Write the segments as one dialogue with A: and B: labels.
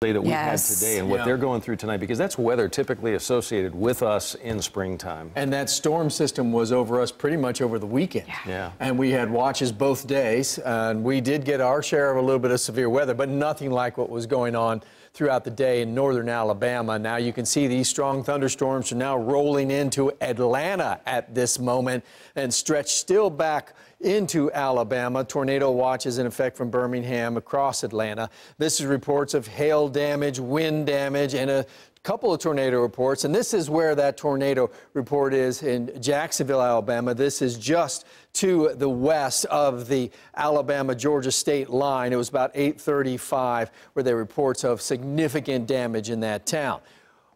A: That we had
B: Yes.
A: today and what they're going through tonight, because that's weather typically associated with us in springtime.
C: And that storm system was over us pretty much over the weekend.
A: Yeah.
C: And we had watches both days, and we did get our share of a little bit of severe weather, but nothing like what was going on throughout the day in northern Alabama. Now you can see these strong thunderstorms are now rolling into Atlanta at this moment and stretch still back into Alabama. Tornado watch is in effect from Birmingham across Atlanta. This is reports of hail damage, wind damage, and a couple of tornado reports. And this is where that tornado report is in Jacksonville, Alabama. This is just to the west of the Alabama-Georgia state line. It was about 8:35 where there were reports of significant damage in that town.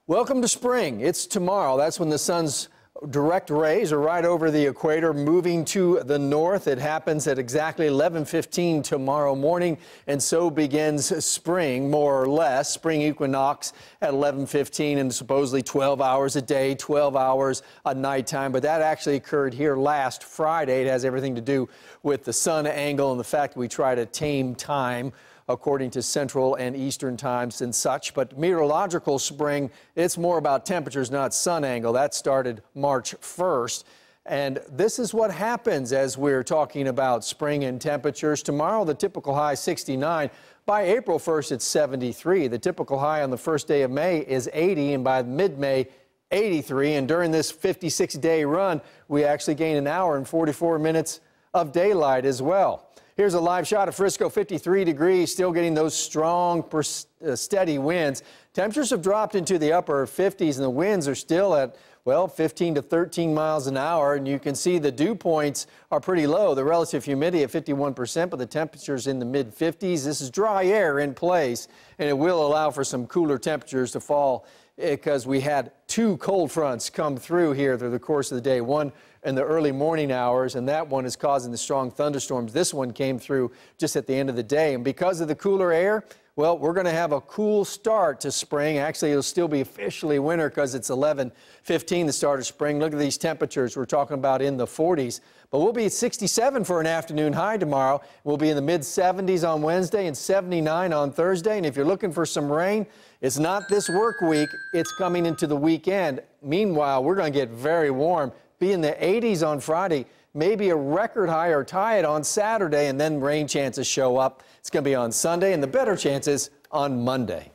C: Welcome to spring. It's tomorrow. That's when the sun's direct rays are right over the equator, moving to the north. It happens at exactly 11:15 tomorrow morning, and so begins spring, more or less. Spring equinox at 11:15, and supposedly 12 hours a day, 12 hours a nighttime. But that actually occurred here last Friday. It has everything to do with the sun angle and the fact that we try to tame time according to Central and Eastern times and such. But meteorological spring, it's more about temperatures, not sun angle. That started March 1st. And this is what happens as we're talking about spring and temperatures. Tomorrow, the typical high 69. By April 1st, it's 73. The typical high on the first day of May is 80, and by mid-May, 83. And during this 56-day run, we actually gain an hour and 44 minutes of daylight as well. Here's a live shot of Frisco, 53 degrees, still getting those strong, steady winds. Temperatures have dropped into the upper 50s, and the winds are still at, well, 15 to 13 miles an hour. And you can see the dew points are pretty low. The relative humidity at 51%, but the temperatures in the mid-50s. This is dry air in place, and it will allow for some cooler temperatures to fall because we had two cold fronts come through here through the course of the day. One in the early morning hours, and that one is causing the strong thunderstorms. This one came through just at the end of the day. And because of the cooler air, well, we're going to have a cool start to spring. Actually, it'll still be officially winter because it's 11:15, the start of spring. Look at these temperatures. We're talking about in the 40s. But we'll be at 67 for an afternoon high tomorrow. We'll be in the mid-70s on Wednesday and 79 on Thursday. And if you're looking for some rain, it's not this work week. It's coming into the weekend. Meanwhile, we're going to get very warm. Be in the 80s on Friday, maybe a record high or tie it on Saturday, and then rain chances show up. It's going to be on Sunday, and the better chances on Monday.